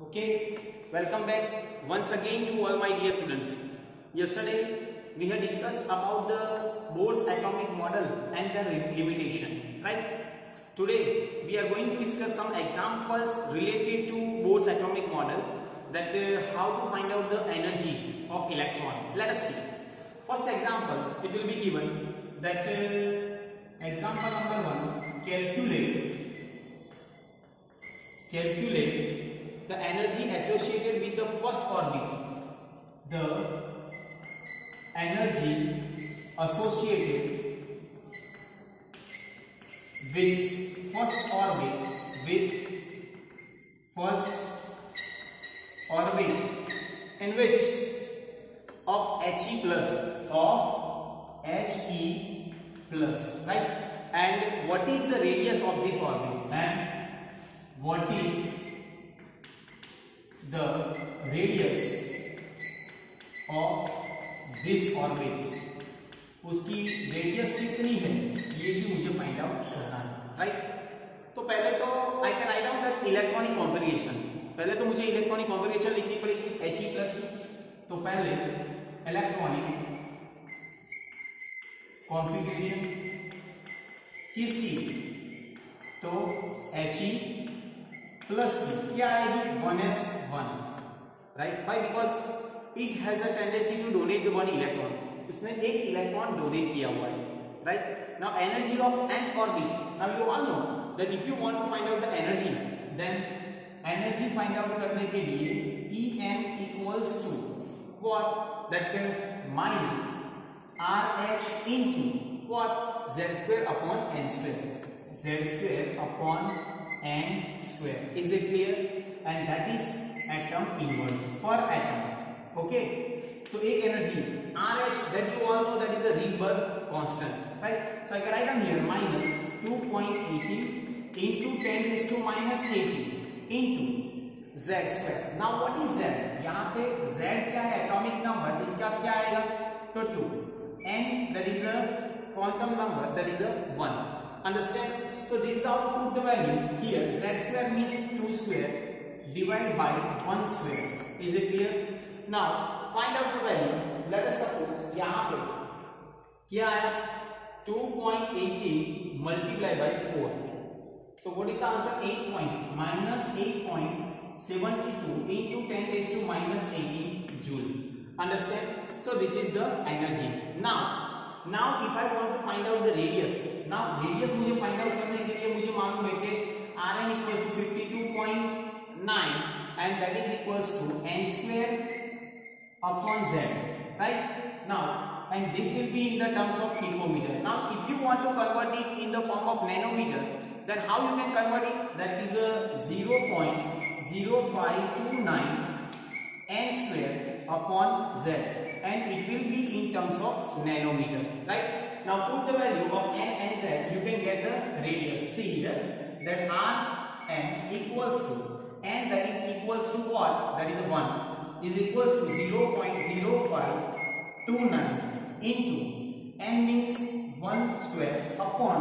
Okay, welcome back once again to all my dear students. Yesterday we had discussed about the Bohr's atomic model and the limitation, right? Today we are going to discuss some examples related to Bohr's atomic model, that how to find out the energy of electron. Let us see. First example, it will be given that example number 1, calculate the energy associated with the first orbit. The energy associated with first orbit in which of He plus, right? And what is the radius of this orbit? And what is the radius of this orbit? उसकी radius कितनी है ये भी मुझे find out करना है, right? तो पहले तो आई can write down that electronic configuration. पहले तो मुझे इलेक्ट्रॉनिक कॉन्फ़िगरेशन लिखनी पड़ेगी He प्लस की. तो पहले इलेक्ट्रॉनिक कॉन्फ़िगरेशन किसकी? तो He प्लस की क्या आएगी? 1s1, right? Why? Because it has a tendency to donate the 1 electron. इसने एक इलेक्ट्रॉन डोनेट किया हुआ है, right? Now energy of an orbit. Now you all know that if you want to find out the energy, then energy find out करने के लिए En equals to what? That minus RH into what? Z² अपॉन n². Z² अपॉन n². Is it clear? And that is atom inverse per atom. Okay, so एक energy RH, that you all know, that is the Rydberg constant, right? So I can write down here minus 2.80 into 10⁻⁻80 into Z². Now what is Z? यहाँ पे Z क्या है? Atomic number. इसका क्या आएगा? तो 2. N, that is the quantum number, that is a 1. Understand? So this is how to put the value here. Z² means 2 square divided by 1 square. Is it clear? Now find out the value. Let us suppose यहाँ पे क्या है? 2.80 multiplied by 4. So what is the answer? 8 minus 8.72 into 10⁻⁻18 joule. Understand? So this is the energy. Now if I want to find out the radius, now radius मुझे find out करने के लिए मुझे मालूम है कि Rn equals to 52.9 and that is equals to n² upon z, right? Now and this will be in the terms of picometer. Now if you want to convert it in the form of nanometer, then how you can convert it? That is a 0.0529 n² upon z, and it will be in terms of nanometer, right? Now put the value of n and z, you can get the radius. See here that Rn equals to n, that is equals to what? That is 1, is equals to 0.0529 into n means 1² upon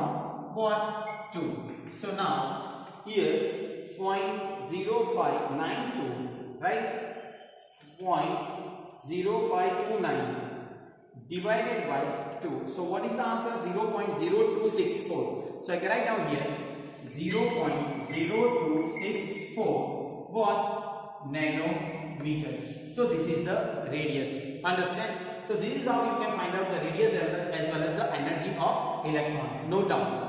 what? 2. So now here 0.0592, right? 0.0529 divided by 2. So what is the answer? 0.0264. So I can write down here 0.0264 what? Nanometer. So this is the radius. Understand? So this is how you can find out the radius as well as the energy of electron. No doubt.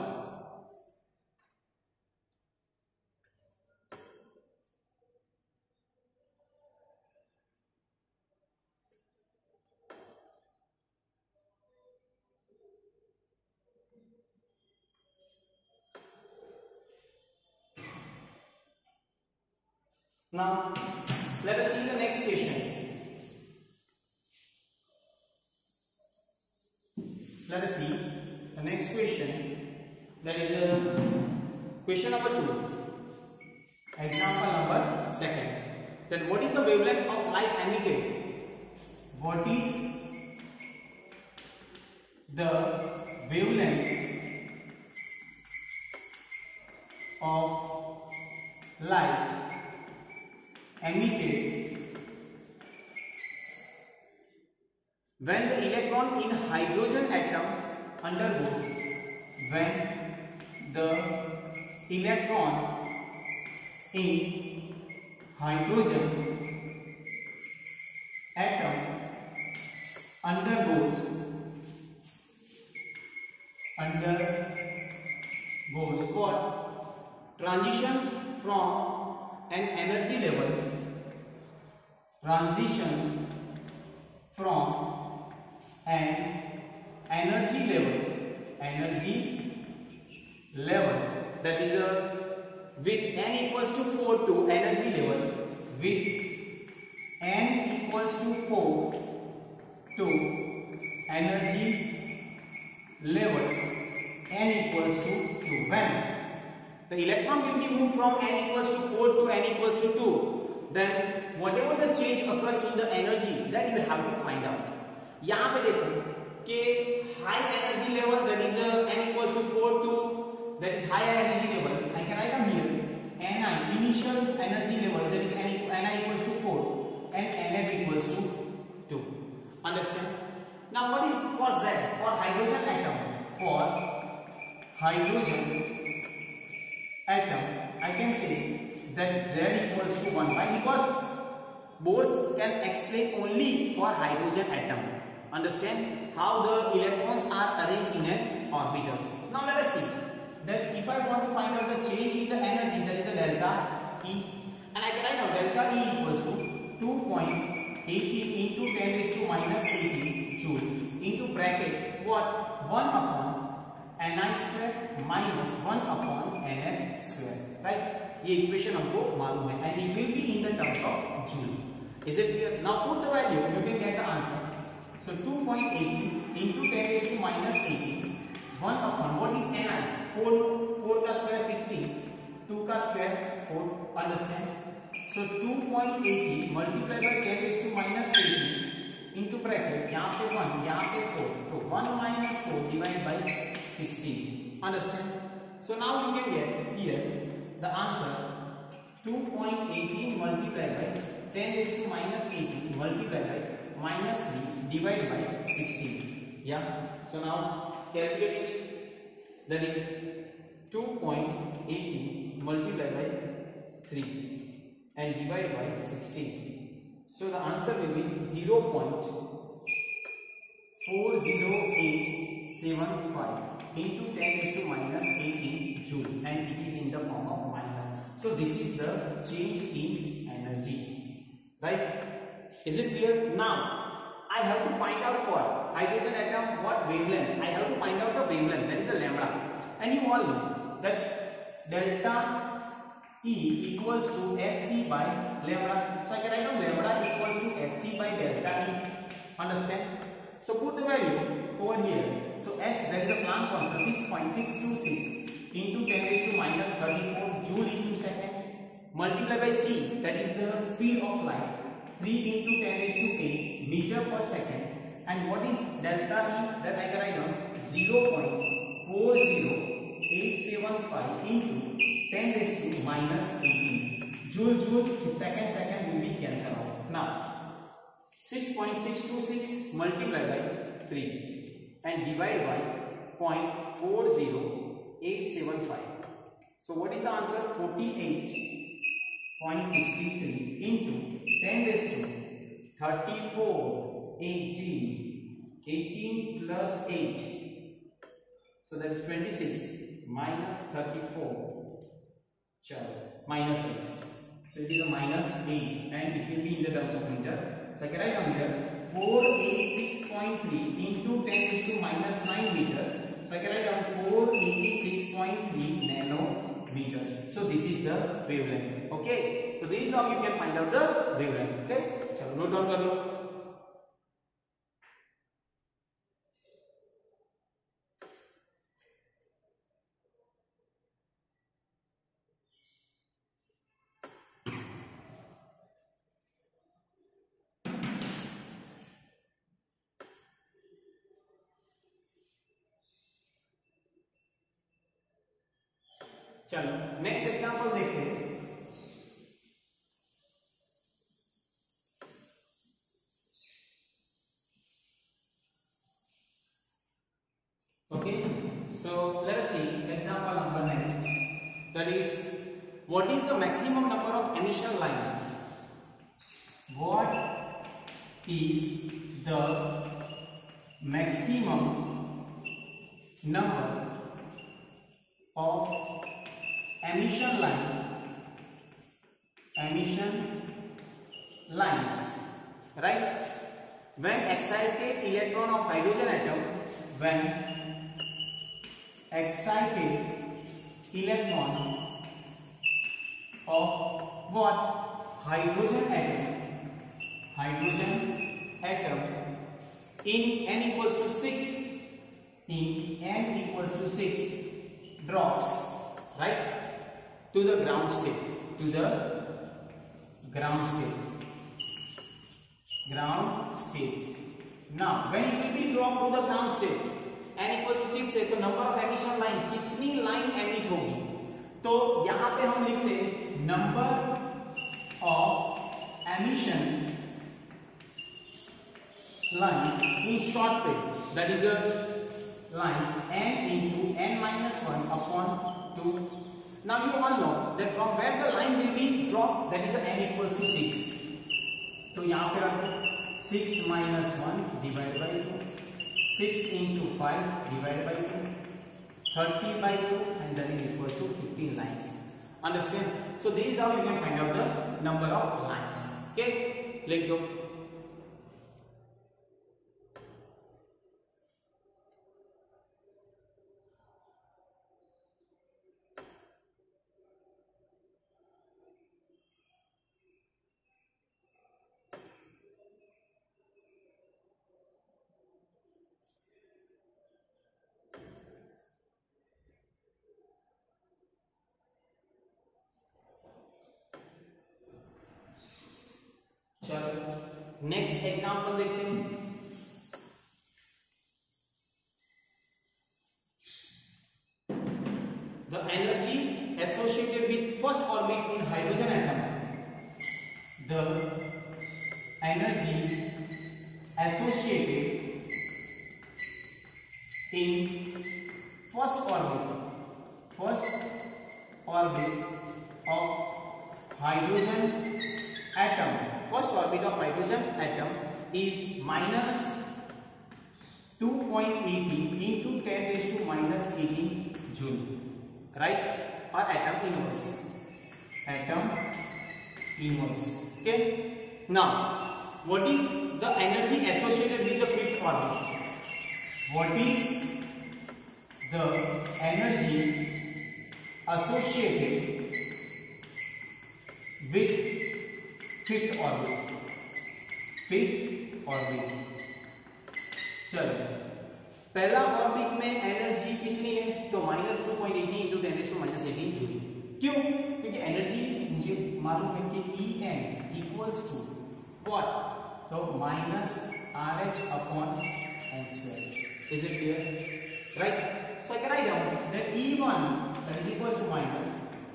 Now let us see the next question. Let us see the next question. That is question number 2. Example number 2. Then what is the wavelength of light emitted? What is the wavelength of light emitted when the electron in hydrogen atom undergoes when the electron in hydrogen atom undergoes what transition from an energy level that is with n equals to 4 to energy level with n equals to 4 to energy level n equals to 2. When the electron will be moved from n equals to 4 to n equals to 2, then whatever the change occur in the energy that you have to find out. यहाँ पे देखो कि high energy level that is n equals to 4 to that is higher energy level. I can write down here Ni initial energy level that is Ni equals to 4 and Nf equals to 2. Understand? Now what is for Z? For hydrogen atom. For hydrogen atom, I can say that Z equals to 1. Why? Because Bose can explain only for hydrogen atom. Understand how the electrons are arranged in an orbitals. Now let us see that if I want to find out the change in the energy, that is a delta E, and I can write now delta E equals to 2.18 into 10 raised to minus 18 joule into bracket what 1 upon Ni square minus 1 upon Nf square. Right? ये equation हमको मालूम है and it will be in the terms of joule. Is it clear? Now put the value, you can get the answer. So 2.18 into 10 raised to minus 18, 1 upon what is Ni? 4 का square 16, 2 का square 4. Understand? So 2.80 multiplied by 10 raised to minus 18 into bracket यहाँ पे 1, यहाँ पे 4, तो 1 minus 4 divided by 16. Understand? So now you can get here the answer 2.18 multiplied by 10 raised to minus 18 multiplied by minus 3 divided by 16. Yeah. So now calculate it. That is 2.18 multiplied by 3 and divided by 16. So the answer will be 0.40875 into 10 raised to minus 18 joule, and it is in the form of minus. So this is the change in energy. Right? Is it clear? Now I have to find out what hydrogen atom, what wavelength. I have to find out the wavelength, that is the lambda. And you all know that delta E equals to Hc by lambda. So I can write down lambda equals to Hc by delta E. Understand? So put the value over here. So H, that is the Planck constant, 6.626 into 10 raised to minus 34 joule into second. Multiply by C, that is the speed of light, 3 into 10 raised to 8 meter per second. And what is delta E? That I can write down 0.40875 into 10 raised to minus 18. Joule, second will be cancelled out. Now 6.626 multiplied by 3 and divided by 0.40875. So what is the answer? 48.63 into 10 raised to 34, 18 plus 8. So that is 26 minus 34, minus 8. So it is a minus 8 and it will be in the terms of meter. So I can write down here 486.3 into 10 raised to minus 9 meter. So I can write down 486.3 nanometer. So this is the wavelength. Okay. So this is how you can find out the wavelength. Okay. चलो note down कर लो. चलो next example देखते हैं. So let us see example number next. That is, what is the maximum number of emission line? What is the maximum number of emission lines, right? When excited electron of hydrogen atom, when excited electron of what? Hydrogen atom in n equals to 6 drops, right, to the ground state, Now when it will be dropped to the ground state, n equals to 6 है, तो number of emission line, कितनी line emit होगी? तो यहां पे हम लिखते हैं number of emission line in short film, that is a lines n into n minus 1 upon 2. Now you all know that from where the line will be dropped, that is n equals to 6. तो यहाँ पे रखो 6 minus 1 divided by 2, 6 into 5 divided by 2, 30 by 2, and that is equals to 15 lines. Understand? So this is how you can find out the number of lines. Okay, लिख दो. चलो next example देखते हैं. The energy associated with first orbit in hydrogen atom. The energy associated in first orbit of hydrogen atom, first orbit of hydrogen atom is minus 2.18 into 10 raised to minus 18 joule, right? Or atom inverse. Okay. Now, what is the energy associated with the fifth orbit? What is the energy associated with fifth orbit? चलो पहला orbit में energy कितनी है? तो -2.18 into 10 raised to minus 18 joule. क्यों? क्योंकि energy मुझे मालूम है कि En equals to what? So minus RH upon n square. Is it clear? Right? So I can write down that E1 that is equals to minus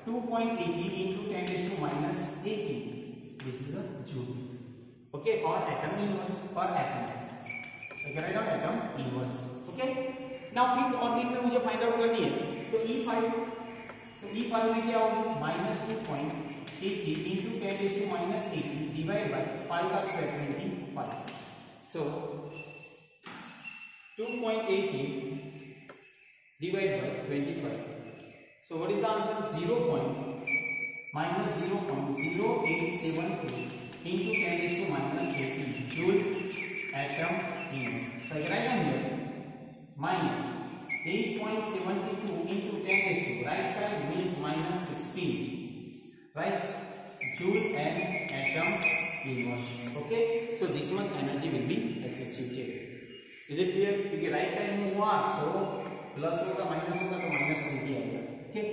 2.80 into 10 raised to minus 18. This is a joule. Okay, or atom inverse or atom. So I can write down atom inverse. Okay. Now fifth orbit में मुझे find out करनी है. तो E5 में क्या होगी? -2.80 into 10 raised to minus 18 divided by 5 का square 25. So 2.80 divided by 25. So what is the answer? minus 0.0872 into 10 raised to minus 18 joule atom inverse. So I can write down here minus 8.72 into 10 raised to, right side means minus 16, right, joule and atom inverse. Okay, so this much energy will be associated. Is it clear? क्योंकि right side में हुआ तो plus होगा minus होगा तो -20 आएगा. Okay,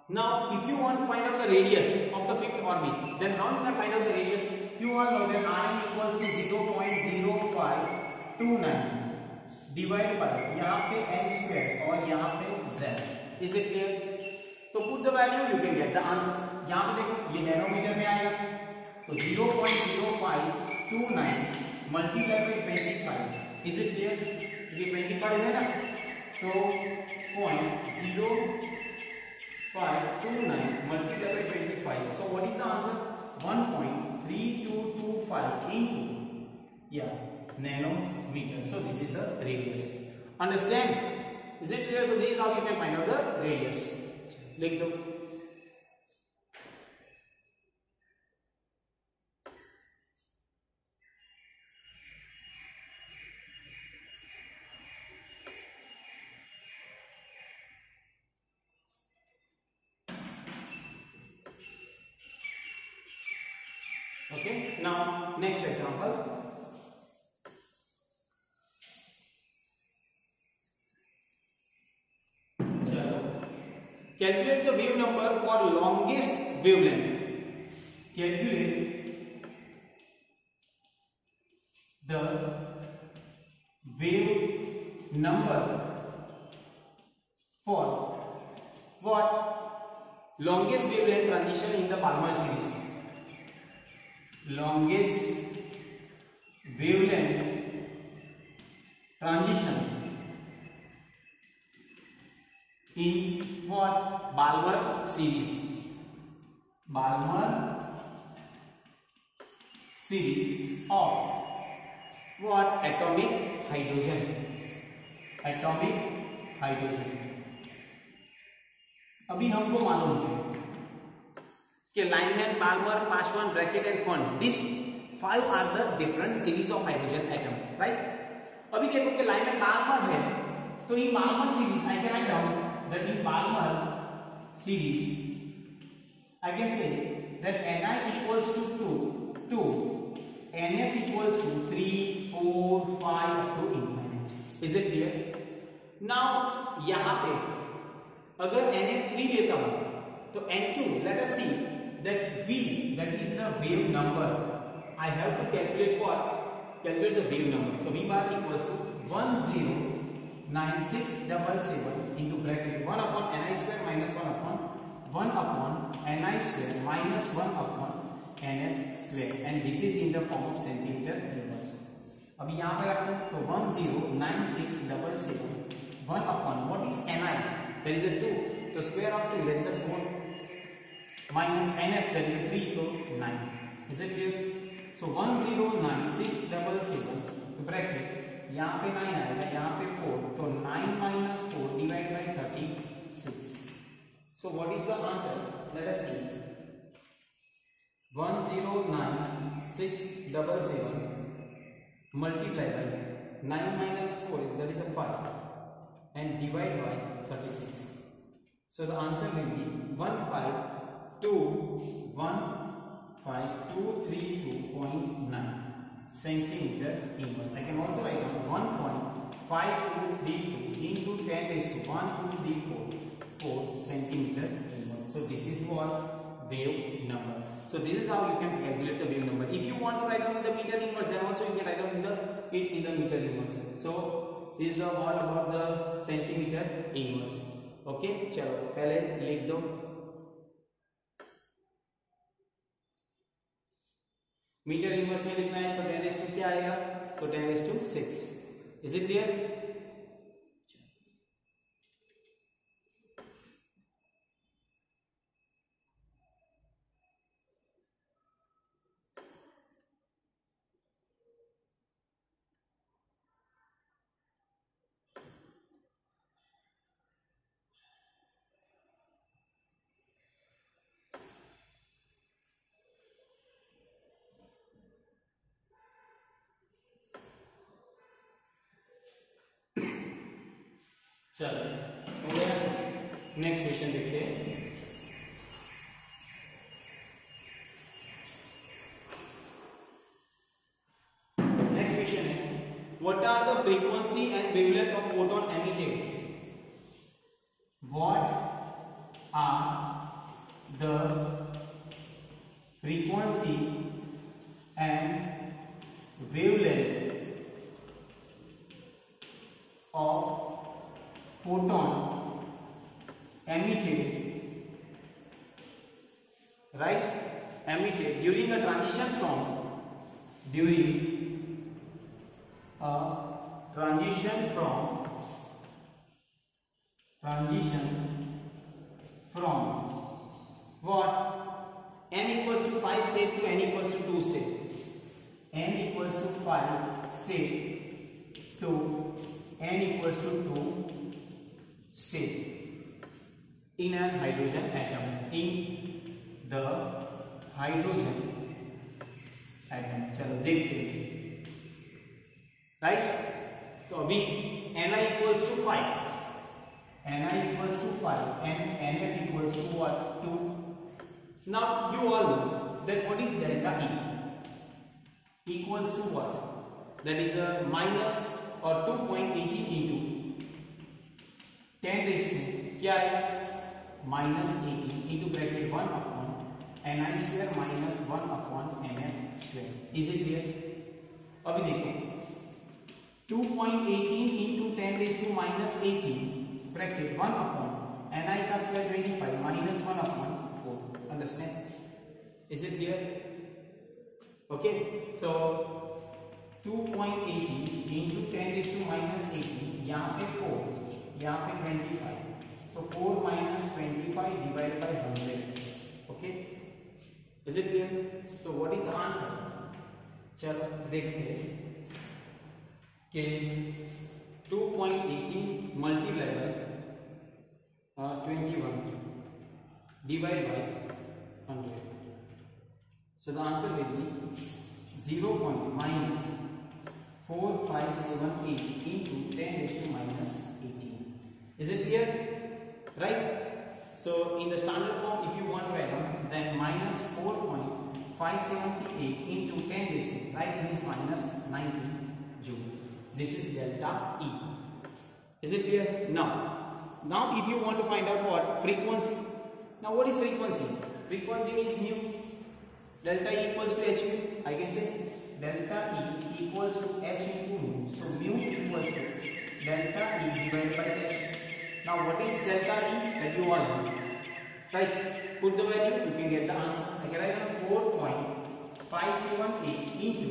now if you want to find out the radius of the fifth orbit, then how you can find out the radius? You all know that Rn equals to 0.0529 divided by यहाँ पे n square और यहाँ पे z. Is it clear? तो put the value, you can get the answer. यहाँ पे देखो ये नैनोमीटर में आएगा तो 0.0529 multiplied by 25. Is it clear? ये 25 है ना, तो 0.0529 multiplied by 25. So what is the answer? 1.3225 into nanometer. So this is the radius. Understand? Is it clear? So this is how you can find out the radius. लिख दो. Okay, now next example. Calculate the wave number for longest wavelength. Calculate the wave number for what? Longest wavelength transition in the Balmer series. Longest wavelength transition in what? Balmer series. Balmer series of what? Atomic hydrogen. Atomic hydrogen. अभी हमको मालूम है कि Lyman, Balmer, Paschen, Brackett and फर्न, this 5 are the different series of hydrogen atom, right? अभी देखो कि Lyman Balmer है, तो in Balmer series I can write down that in Balmer series I can say that Ni equals to 2, Nf equals to 3, 4, 5 up to infinite. Is it clear? Now यहाँ पे अगर Nf3 लेता हूँ तो N2, let us see that V, that is the wave number. I have to calculate what? Calculate the wave number. So V bar equals to 109677 into bracket 1 upon Ni square minus 1 upon Ni square minus 1 upon Nf square, and this is in the form of centimeter inverse. अभी यहाँ पे रखूँ तो 109677 1 upon what is Ni? There is a 2, so square of 2, that is a 4, minus Nf, that is a 3, so 9. Is it clear? So 109677 bracket, यहाँ पे 9 आएगा, यहाँ पे 4, तो 9 minus 4 divided by 36. So what is the answer? Let us see. 109677 multiplied by 9 minus 4, that is a 5, and divide by 36. So the answer will be 15232.9 centimeter inverse. I can also write down 1.5232 into 10 raised to 4 centimeter inverse. So this is what wave number. So this is how you can calculate the wave number. If you want to write down the meter inverse, then also you can write down it in the meter inverse. So this is all about the centimeter inverse. Okay, चलो पहले लिख दो. Metre inverse में लिखना है तो 10 क्या आएगा? तो 10⁶. Is it clear? चलो नेक्स्ट क्वेश्चन देखते हैं. नेक्स्ट क्वेश्चन है, what are the frequency and wavelength of photon emitted? What are the frequency and wavelength of photon emitted, right, emitted during a transition from transition from what? n equals to 5 state to n equals to 2 state. n equals to 5 state to n equals to 2 state in a hydrogen atom. In the hydrogen atom. चलो देखते हैं, right? तो अभी Ni equals to 5, Ni equals to 5 and Nf equals to what? 2. Now you all know that what is delta E equals to what? That is a minus or 2.18 into 10 raised to क्या है? minus 18 into bracket 1 upon Ni square minus 1 upon Nf square. Is it clear? अभी देखो 2.18 into 10 raised to minus 18 bracket 1 upon Ni का square 25 minus 1 upon 4. Understand? Is it clear? Okay. So 2.18 into 10 raised to minus 18. यहाँ पे 4, यहाँ पे 25. So 4 minus 25 divided by 100. Okay. Is it clear? So what is the answer? चलो देखते हैं कि 2.18 multiplied by 21 divided by 100. So the answer will be 0.-4578 into 10 raised to minus 18. Is it clear? Right? So in the standard form, if you want to add on, then minus 4.578 into 10 raised to, right, means minus 19 joule. This is delta E. Is it clear? Now if you want to find out what? Frequency. Now what is frequency? Frequency means mu. Delta E equals to h mu. I can say delta E equals to h into mu. So mu equals to delta E divided by h. Now what is delta E? That you all know. Right? Put the value, you can get the answer. I can write down 4.578 into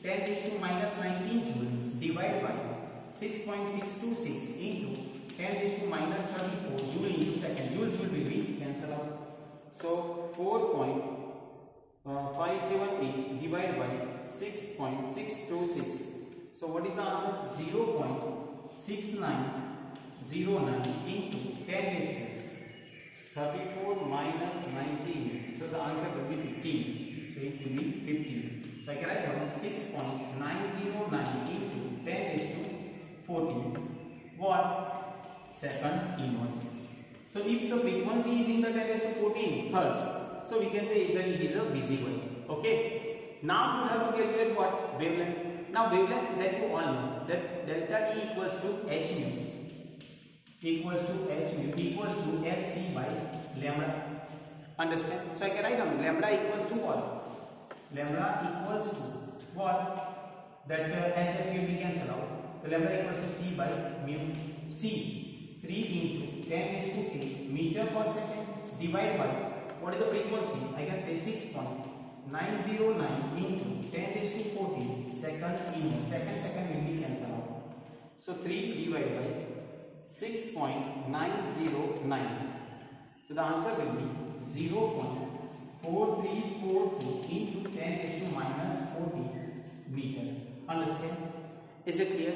10 raised to minus 19 joule divided by 6.626 into 10 raised to minus 34 joule into second. Joule will be cancel out. So 4.578 divided by 6.626. So what is the answer? 0.6909 into 10 raised to 34 minus 19. So the answer will be 15. So it will be 15. So I can write down 6.909 into 10 raised to 14. What? Second inverse. So if the frequency is in the 10 raised to 14 hertz, so we can say that it is a visible. Okay. Now you have to calculate what? Wavelength. Now wavelength, that you all know that delta E equals to h mu equals to hc by lambda. Understand? So I can write down lambda equals to what? Lambda equals to what? That h will be cancelled out. So lambda equals to c by mu. C 3 into 10 raised to 8 meter per second divided by what is the frequency? I can say 6.909 into 10 raised to 14 second inverse. Second will be cancelled out. So 3 divided by 6.909. So the answer will be 0.4342 into 10 raised to minus 14 meter. Understand? Is it clear?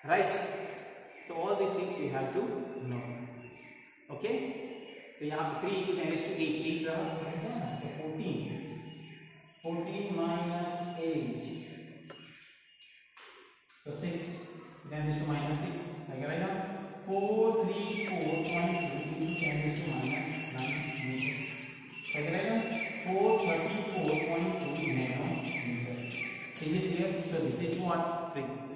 Right? So all these things you have to know. Okay? So यहाँ 3 into 10 raised to 8 leaves are 14 minus 8. So 6 10 raised to minus 6. I can write down 434.2 into 10 raised to minus 9 meter. So I can write down 434.2 nanometer. Is it clear? So this is what?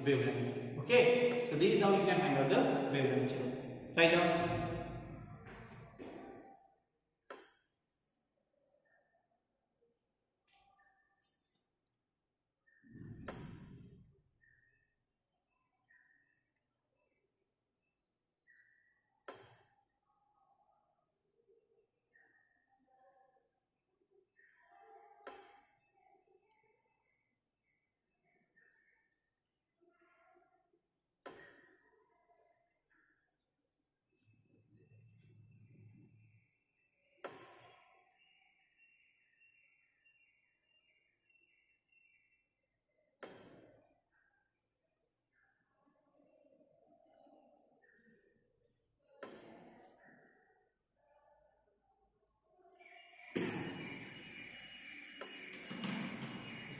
Wavelength. Okay. So this is how you can find out the wavelength. Write down.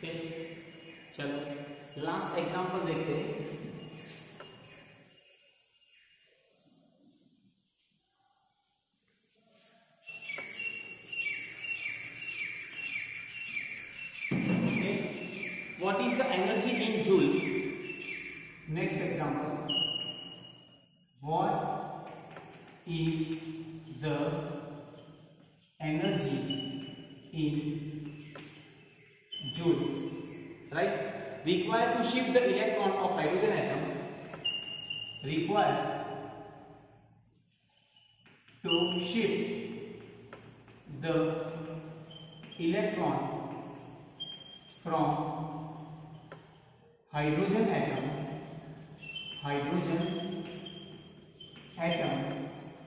Okay, चलो last example देखते हैं। What is the energy in joule? Next example. What is the energy in joules? Right? Required to shift the electron of hydrogen atom. Required to shift the electron from hydrogen atom,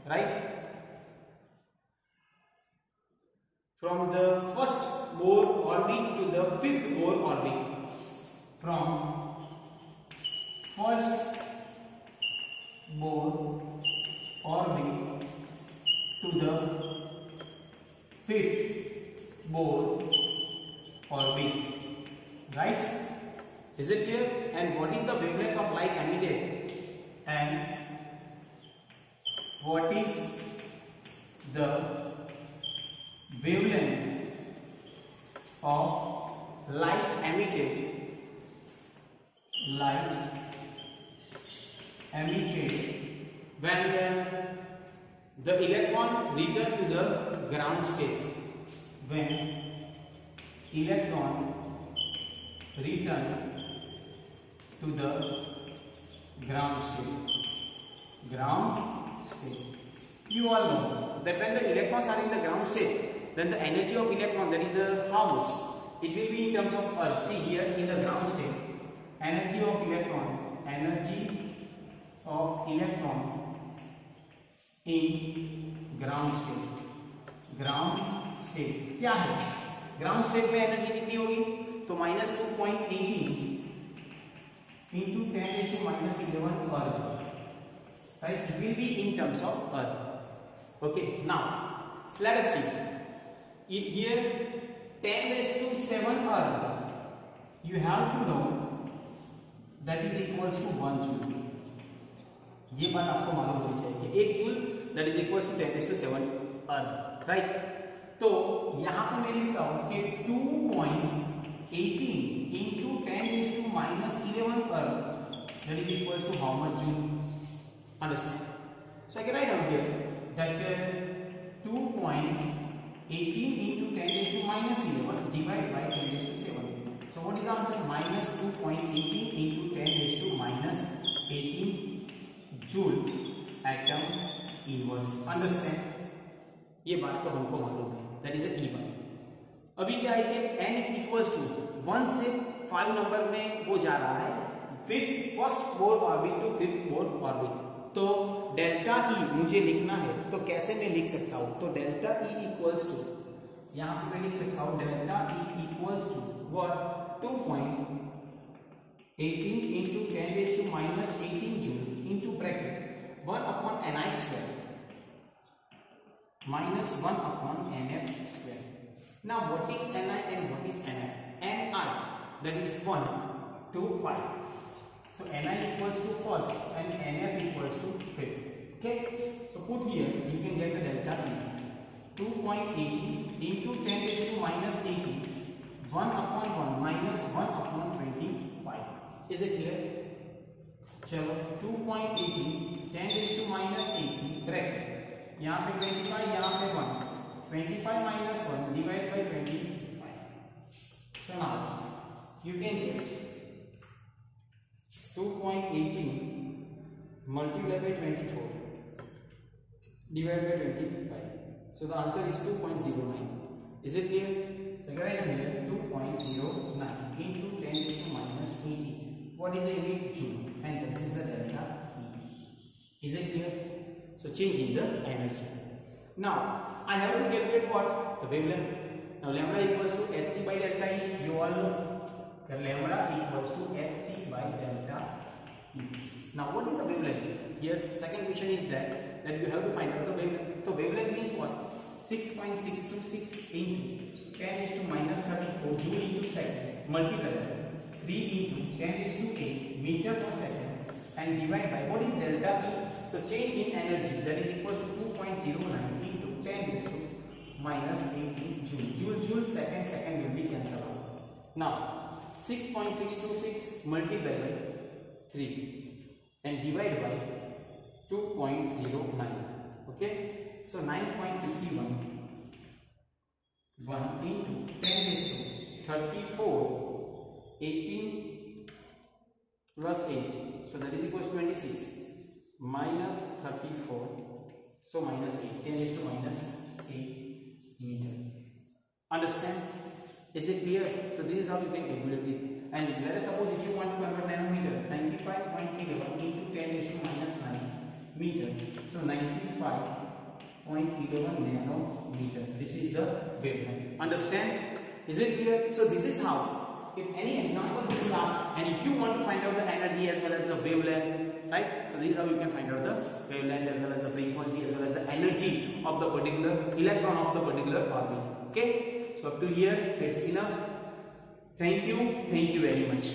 right, from the first Bohr orbit to the fifth Bohr orbit, from first Bohr orbit to the fifth Bohr orbit, right? Is it clear? And what is the wavelength of light emitted? And what is the wavelength of light emitted? Light emitted when the electron return to the ground state. When electron return to the ground state. You all know that when the electrons are in the ground state, then the energy of electron, that is how much? It will be in terms of Earth. See here in the ground state, energy of electron in ground state क्या है? Ground state में energy कितनी होगी? तो -2.18 into 10⁻11 Earth, right? It will be in terms of Earth. Okay, now let us see. Here 10⁻7 Earth, you have to know that is equals to 1 joule. ये बात आपको मालूम होनी चाहिए कि 1 joule that is equals to 10⁻7 Earth, right? तो यहाँ पे मैं लिखता हूँ कि 2.18 into 10⁻11 Earth, that is equals to how much joule? Understand? So I can write down here that 2.18 into 10⁻11 divided by 10⁻7. So what is the answer? -2.18 into 10⁻18 joule atom inverse. Understand? ये बात तो हमको मालूम है, that is a E1. अभी क्या है कि n equals to 1 से 5 नंबर में वो जा रहा है first Bohr orbit to fifth Bohr orbit. तो डेल्टा E मुझे लिखना है, तो कैसे मैं लिख सकता हूँ? तो डेल्टा E इक्वल्स टू, यहाँ पे मैं लिख सकता हूँ delta E equals to what? 2.18 into 10⁻18 joule into bracket 1/ni square minus 1/nf square. Now what is Ni and what is Nf? Ni, that is 1 to 5. So Ni equals to first and Nf equals to fifth. Okay, so put here, you can get the delta E. 2.18 into 10⁻18 1/1 minus 1/25. Is it clear? चलो 2.18 10⁻18 bracket, यहाँ पे 25, यहाँ पे 1, 25 minus 1 divided by 25. So now you can get 2.18 multiplied by 24 divided by 25. So the answer is 2.09. Is it clear? So write down here 2.09 into 10⁻18. What is the unit? Joule, and this is the delta E. Is it clear? So changing the energy. Now I have to calculate what? The wavelength. Now lambda equals to hc by delta E. You all know. Lambda equals to hc by delta E. Now what is the wavelength? Here second question is that you have to find out the wavelength. So wavelength means what? 6.626 into 10 is to minus 34 joule into second multiplied 3 into 10 is to 8 meter per second and divide by what is delta E? So change in energy, that is equal to 2.09 into 10 is to minus 18 joule. Joule second will be cancelled out. Now 6.626 multiplied by 3 and divide by 2.09. Okay, so 9.51 1 into 10 is to 34, 18 plus 8, so that is equal to 26 minus 34, so minus 8, 10 is to minus 8 meter. Understand? Is it clear? So this is how you can calculate it. And let us suppose if you want to convert nanometer, 95.11 into 10 is to minus 9 meter. So 95.11 nanometer. This is the wavelength. Understand? Is it clear? So this is how, if any example will ask, and if you want to find out the energy as well as the wavelength, right? So this is how you can find out the wavelength as well as the frequency as well as the energy of the particular electron of the particular orbit. Okay? So up to here it's enough. Thank you very much.